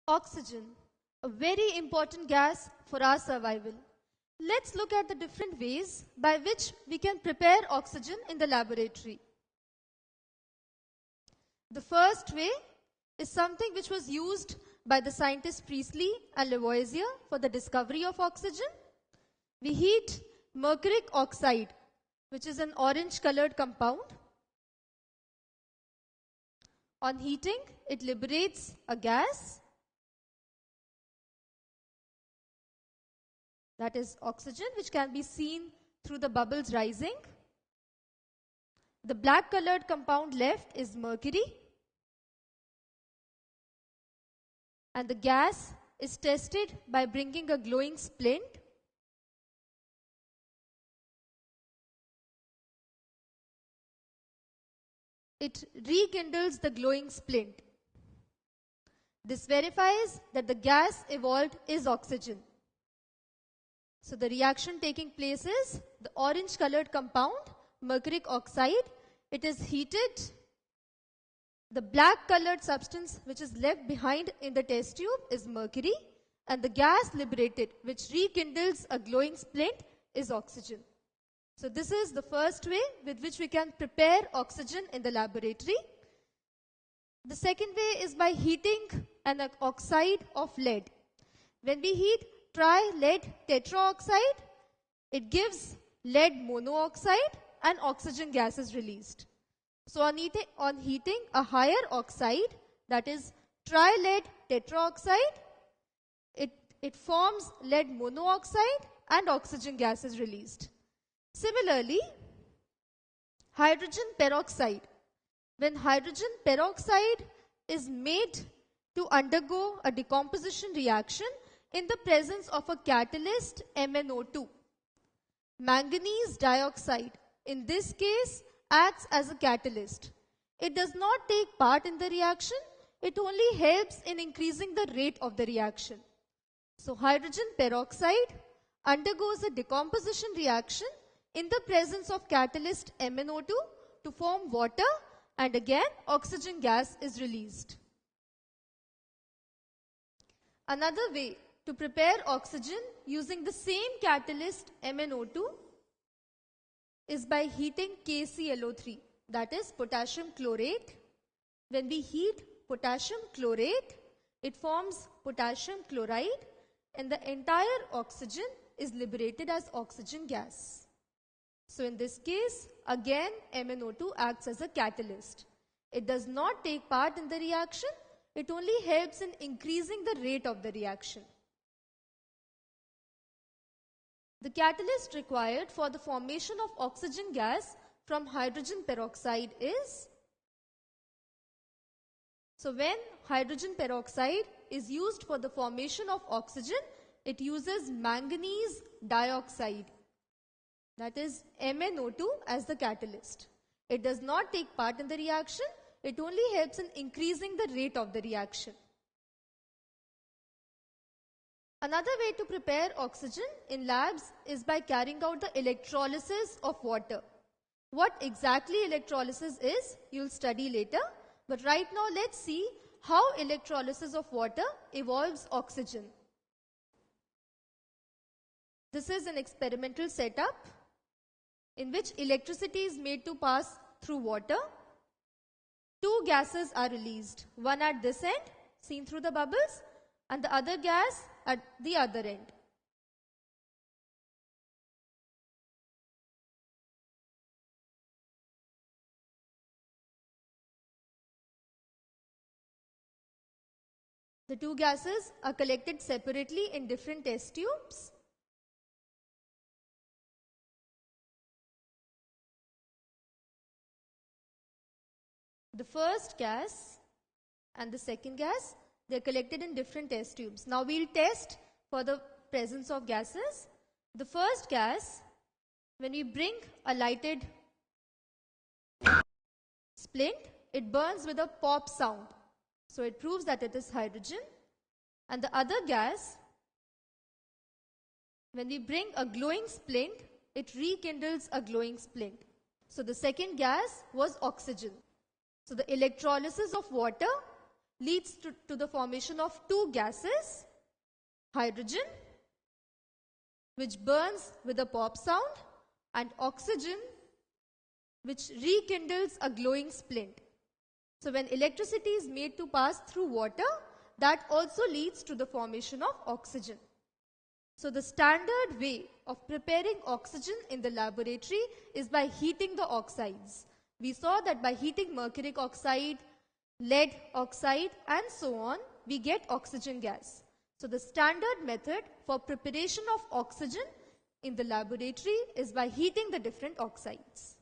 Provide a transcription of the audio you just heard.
Oxygen, a very important gas for our survival. Let's look at the different ways by which we can prepare oxygen in the laboratory. The first way is something which was used by the scientists Priestley and Lavoisier for the discovery of oxygen. We heat mercuric oxide, which is an orange colored compound. On heating, it liberates a gas, that is oxygen, which can be seen through the bubbles rising. The black colored compound left is mercury, and the gas is tested by bringing a glowing splint. It rekindles the glowing splint. This verifies that the gas evolved is oxygen. So the reaction taking place is the orange colored compound, mercuric oxide. It is heated. The black colored substance which is left behind in the test tube is mercury, and the gas liberated, which rekindles a glowing splint, is oxygen. So this is the first way with which we can prepare oxygen in the laboratory. The second way is by heating an oxide of lead. When we heat tri-lead tetraoxide, it gives lead monoxide and oxygen gas is released. So on heating a higher oxide, that is tri-lead tetraoxide, it forms lead monoxide and oxygen gas is released. Similarly, hydrogen peroxide. When hydrogen peroxide is made to undergo a decomposition reaction in the presence of a catalyst MnO2, manganese dioxide, in this case, acts as a catalyst. It does not take part in the reaction, it only helps in increasing the rate of the reaction. So hydrogen peroxide undergoes a decomposition reaction in the presence of catalyst MnO2 to form water, and again oxygen gas is released. Another way to prepare oxygen using the same catalyst MnO2 is by heating KClO3, that is potassium chlorate. When we heat potassium chlorate, it forms potassium chloride, and the entire oxygen is liberated as oxygen gas. So in this case, again MnO2 acts as a catalyst. It does not take part in the reaction, it only helps in increasing the rate of the reaction. The catalyst required for the formation of oxygen gas from hydrogen peroxide is, so when hydrogen peroxide is used for the formation of oxygen, it uses manganese dioxide, that is MnO2, as the catalyst. It does not take part in the reaction, it only helps in increasing the rate of the reaction. Another way to prepare oxygen in labs is by carrying out the electrolysis of water. What exactly electrolysis is, you'll study later, but right now let's see how electrolysis of water evolves oxygen. This is an experimental setup in which electricity is made to pass through water. Two gases are released, one at this end, seen through the bubbles, and the other gas at the other end. The two gases are collected separately in different test tubes. The first gas and the second gas, they are collected in different test tubes. Now we'll test for the presence of gases. The first gas, when we bring a lighted splint, it burns with a pop sound. So it proves that it is hydrogen. And the other gas, when we bring a glowing splint, it rekindles a glowing splint. So the second gas was oxygen. So the electrolysis of water leads to the formation of two gases, hydrogen, which burns with a pop sound, and oxygen, which rekindles a glowing splint. So when electricity is made to pass through water, that also leads to the formation of oxygen. So the standard way of preparing oxygen in the laboratory is by heating the oxides. We saw that by heating mercuric oxide, lead oxide and so on, we get oxygen gas. So the standard method for preparation of oxygen in the laboratory is by heating the different oxides.